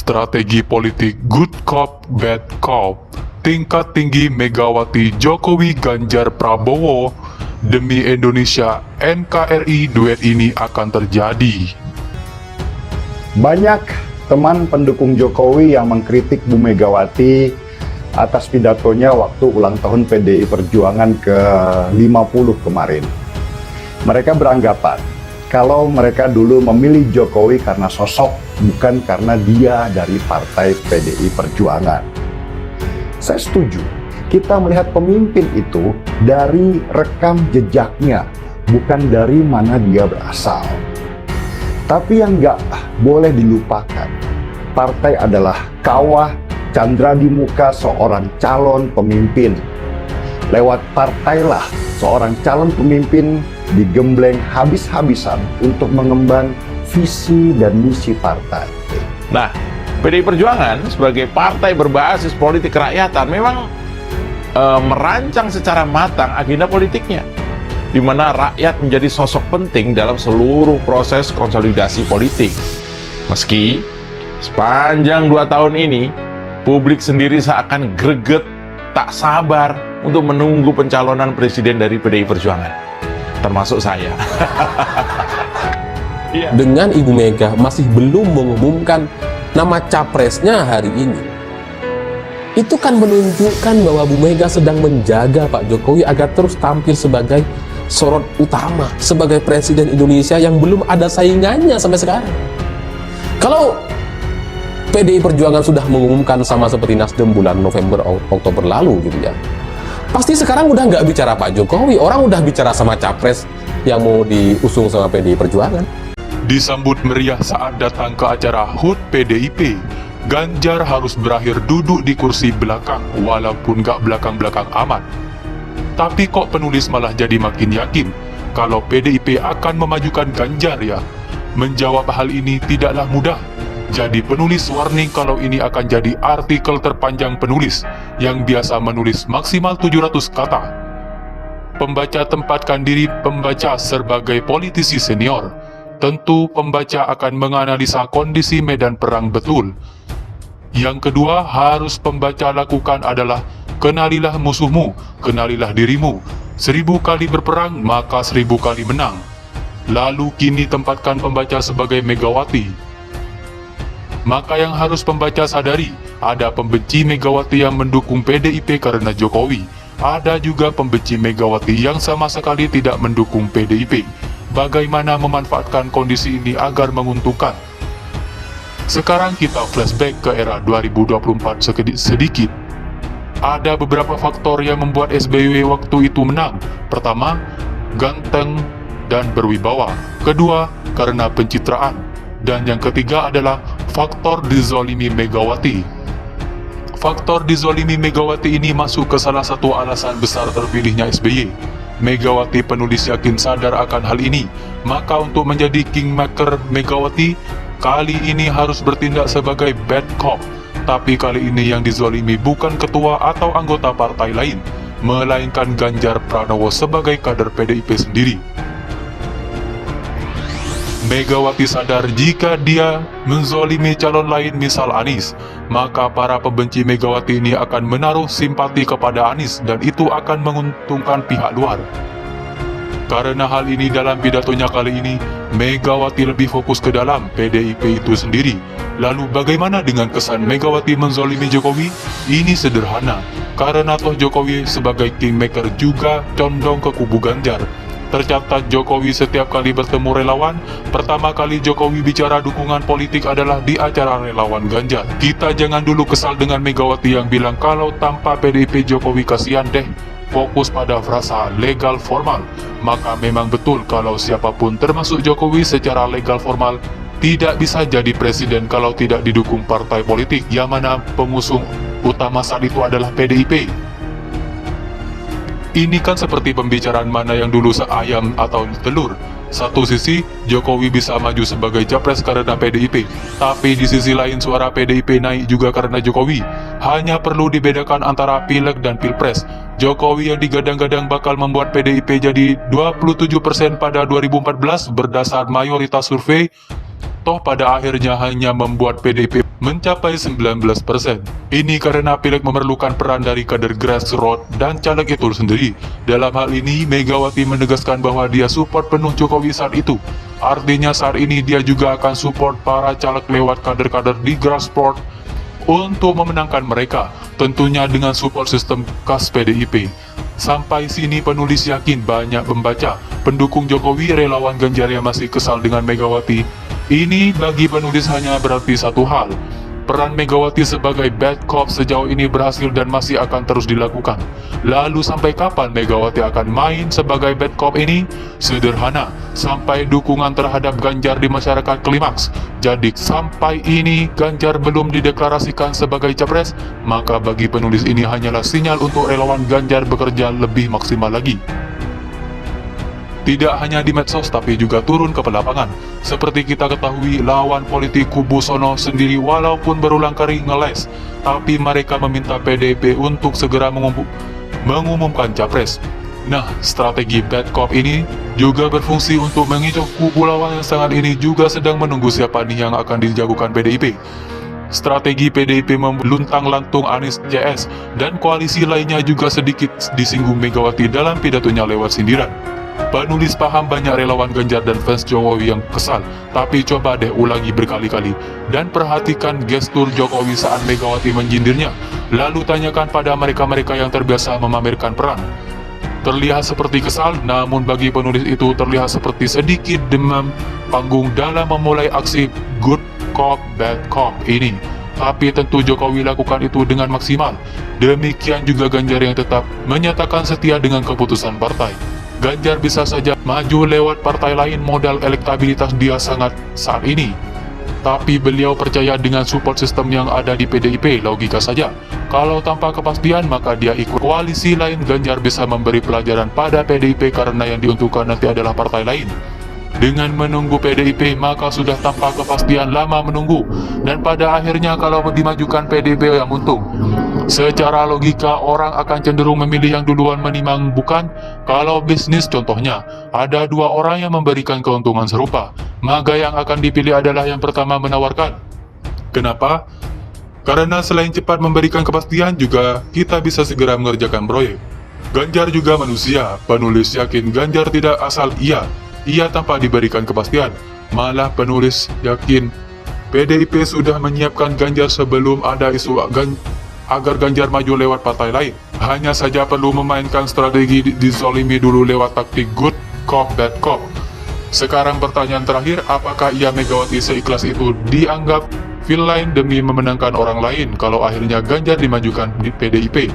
Strategi politik good cop, bad cop, tingkat tinggi Megawati, Jokowi, Ganjar, Prabowo, demi Indonesia, NKRI, duet ini akan terjadi. Banyak teman pendukung Jokowi yang mengkritik Bu Megawati atas pidatonya waktu ulang tahun PDI Perjuangan ke-50 kemarin. Mereka beranggapan kalau mereka dulu memilih Jokowi karena sosok, bukan karena dia dari partai PDI Perjuangan. Saya setuju, kita melihat pemimpin itu dari rekam jejaknya, bukan dari mana dia berasal. Tapi yang nggak boleh dilupakan, partai adalah kawah candra di muka seorang calon pemimpin. Lewat partailah seorang calon pemimpin digembleng habis-habisan untuk mengemban visi dan misi partai. Nah, PDI Perjuangan sebagai partai berbasis politik kerakyatan memang merancang secara matang agenda politiknya, di mana rakyat menjadi sosok penting dalam seluruh proses konsolidasi politik. Meski sepanjang 2 tahun ini, publik sendiri seakan greget, tak sabar untuk menunggu pencalonan presiden dari PDI Perjuangan, termasuk saya. Dengan Ibu Mega masih belum mengumumkan nama capresnya hari ini, itu kan menunjukkan bahwa Bu Mega sedang menjaga Pak Jokowi agar terus tampil sebagai sorot utama, sebagai presiden Indonesia yang belum ada saingannya sampai sekarang. Kalau PDI Perjuangan sudah mengumumkan sama seperti Nasdem bulan November, Oktober lalu gitu ya, pasti sekarang udah nggak bicara Pak Jokowi, orang udah bicara sama capres yang mau diusung sama PDI Perjuangan. Disambut meriah saat datang ke acara HUT PDIP, Ganjar harus berakhir duduk di kursi belakang, walaupun gak belakang-belakang amat. Tapi kok penulis malah jadi makin yakin kalau PDIP akan memajukan Ganjar ya? Menjawab hal ini tidaklah mudah. Jadi penulis warning kalau ini akan jadi artikel terpanjang penulis yang biasa menulis maksimal 700 kata. Pembaca tempatkan diri pembaca sebagai politisi senior. Tentu pembaca akan menganalisa kondisi medan perang betul. Yang kedua harus pembaca lakukan adalah kenalilah musuhmu, kenalilah dirimu. 1000 kali berperang maka 1000 kali menang. Lalu kini tempatkan pembaca sebagai Megawati. Maka yang harus pembaca sadari, ada pembenci Megawati yang mendukung PDIP karena Jokowi. Ada juga pembenci Megawati yang sama sekali tidak mendukung PDIP. Bagaimana memanfaatkan kondisi ini agar menguntungkan? Sekarang kita flashback ke era 2024 sedikit. Ada beberapa faktor yang membuat SBY waktu itu menang. Pertama, ganteng dan berwibawa. Kedua, karena pencitraan. Dan yang ketiga adalah faktor dizolimi Megawati. Faktor dizolimi Megawati ini masuk ke salah satu alasan besar terpilihnya SBY. Megawati penulis yakin sadar akan hal ini, maka untuk menjadi kingmaker Megawati, kali ini harus bertindak sebagai bad cop. Tapi kali ini yang dizolimi bukan ketua atau anggota partai lain, melainkan Ganjar Pranowo sebagai kader PDIP sendiri. Megawati sadar jika dia menzolimi calon lain misal Anies, maka para pembenci Megawati ini akan menaruh simpati kepada Anies dan itu akan menguntungkan pihak luar. Karena hal ini dalam pidatonya kali ini, Megawati lebih fokus ke dalam PDIP itu sendiri. Lalu bagaimana dengan kesan Megawati menzolimi Jokowi? Ini sederhana, karena toh Jokowi sebagai kingmaker juga condong ke kubu Ganjar. Tercatat Jokowi setiap kali bertemu relawan, pertama kali Jokowi bicara dukungan politik adalah di acara relawan Ganjar. Kita jangan dulu kesal dengan Megawati yang bilang kalau tanpa PDIP Jokowi kasihan deh, fokus pada frasa legal formal. Maka memang betul kalau siapapun termasuk Jokowi secara legal formal tidak bisa jadi presiden kalau tidak didukung partai politik, yang mana pengusung utama saat itu adalah PDIP. Ini kan seperti pembicaraan mana yang dulu seayam atau telur. Satu sisi, Jokowi bisa maju sebagai capres karena PDIP, tapi di sisi lain suara PDIP naik juga karena Jokowi. Hanya perlu dibedakan antara Pileg dan Pilpres. Jokowi yang digadang-gadang bakal membuat PDIP jadi 27% pada 2014 berdasar mayoritas survei, toh pada akhirnya hanya membuat PDIP mencapai 19%. Ini karena pileg memerlukan peran dari kader grassroots dan caleg itu sendiri. Dalam hal ini, Megawati menegaskan bahwa dia support penuh Jokowi saat itu. Artinya saat ini dia juga akan support para caleg lewat kader-kader di grassroots untuk memenangkan mereka, tentunya dengan support sistem khas PDIP. Sampai sini penulis yakin banyak pembaca, pendukung Jokowi, relawan Ganjar yang masih kesal dengan Megawati. Ini bagi penulis hanya berarti satu hal, peran Megawati sebagai bad cop sejauh ini berhasil dan masih akan terus dilakukan. Lalu sampai kapan Megawati akan main sebagai bad cop ini? Sederhana, sampai dukungan terhadap Ganjar di masyarakat klimaks. Jadi sampai ini Ganjar belum dideklarasikan sebagai capres, maka bagi penulis ini hanyalah sinyal untuk relawan Ganjar bekerja lebih maksimal lagi. Tidak hanya di medsos tapi juga turun ke lapangan. Seperti kita ketahui, lawan politik kubu sono sendiri walaupun berulang kali ngeles, tapi mereka meminta PDIP untuk segera mengumumkan capres. Nah, strategi bad cop ini juga berfungsi untuk mengicu kubu lawan yang sangat ini juga sedang menunggu siapa nih yang akan dijagokan PDIP. Strategi PDIP meluntang-lantung Anies CS dan koalisi lainnya juga sedikit disinggung Megawati dalam pidatonya lewat sindiran. Penulis paham banyak relawan Ganjar dan fans Jokowi yang kesal, tapi coba deh ulangi berkali-kali dan perhatikan gestur Jokowi saat Megawati menyindirnya. Lalu tanyakan pada mereka-mereka yang terbiasa memamerkan peran. Terlihat seperti kesal, namun bagi penulis itu terlihat seperti sedikit demam panggung dalam memulai aksi good cop bad cop ini. Tapi tentu Jokowi lakukan itu dengan maksimal. Demikian juga Ganjar yang tetap menyatakan setia dengan keputusan partai. Ganjar bisa saja maju lewat partai lain, modal elektabilitas dia sangat saat ini. Tapi beliau percaya dengan support sistem yang ada di PDIP, logika saja. Kalau tanpa kepastian maka dia ikut koalisi lain. Ganjar bisa memberi pelajaran pada PDIP karena yang diuntungkan nanti adalah partai lain. Dengan menunggu PDIP maka sudah tanpa kepastian lama menunggu, dan pada akhirnya kalau dimajukan PDIP yang untung. Secara logika orang akan cenderung memilih yang duluan menimbang bukan. Kalau bisnis contohnya, ada dua orang yang memberikan keuntungan serupa, maka yang akan dipilih adalah yang pertama menawarkan. Kenapa? Karena selain cepat memberikan kepastian juga kita bisa segera mengerjakan proyek. Ganjar juga manusia, penulis yakin Ganjar tidak asal ia tanpa diberikan kepastian. Malah penulis yakin PDIP sudah menyiapkan Ganjar sebelum ada isu agar Ganjar maju lewat partai lain. Hanya saja perlu memainkan strategi dizolimi dulu lewat taktik good cop bad cop. Sekarang pertanyaan terakhir, apakah ia Megawati seikhlas itu dianggap villain demi memenangkan orang lain kalau akhirnya Ganjar dimajukan di PDIP?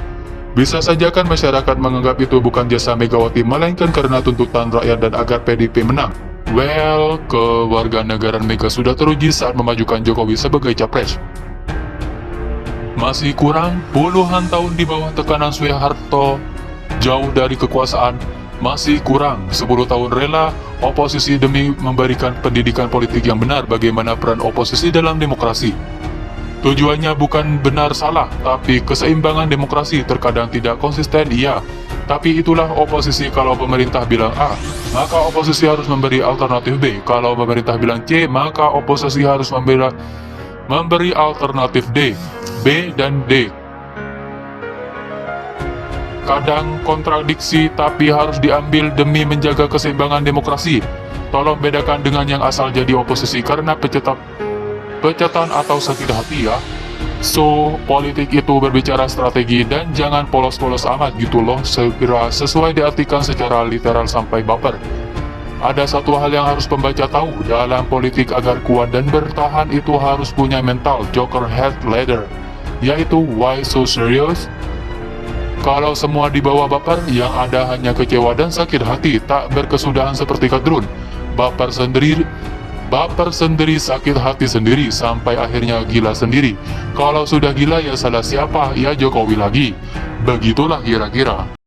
Bisa saja kan masyarakat menganggap itu bukan jasa Megawati, melainkan karena tuntutan rakyat dan agar PDIP menang. Well, kewarganegaraan Mega sudah teruji saat memajukan Jokowi sebagai capres. Masih kurang puluhan tahun di bawah tekanan Soeharto, jauh dari kekuasaan. Masih kurang 10 tahun rela oposisi demi memberikan pendidikan politik yang benar. Bagaimana peran oposisi dalam demokrasi? Tujuannya bukan benar salah, tapi keseimbangan demokrasi. Terkadang tidak konsisten, iya. Tapi itulah oposisi. Kalau pemerintah bilang A, maka oposisi harus memberi alternatif B. Kalau pemerintah bilang C, maka oposisi harus memberi alternatif D, B, dan D. Kadang kontradiksi, tapi harus diambil demi menjaga keseimbangan demokrasi. Tolong bedakan dengan yang asal jadi oposisi karena pecatan atau sakit hati ya. So, politik itu berbicara strategi dan jangan polos-polos amat gitu loh. Segera sesuai diartikan secara literal sampai baper. Ada satu hal yang harus pembaca tahu, dalam politik agar kuat dan bertahan itu harus punya mental Joker head leader, yaitu why so serious? Kalau semua dibawa baper, yang ada hanya kecewa dan sakit hati, tak berkesudahan seperti Kadrun. Baper sendiri, sakit hati sendiri, sampai akhirnya gila sendiri. Kalau sudah gila ya salah siapa? Ya Jokowi lagi. Begitulah kira-kira.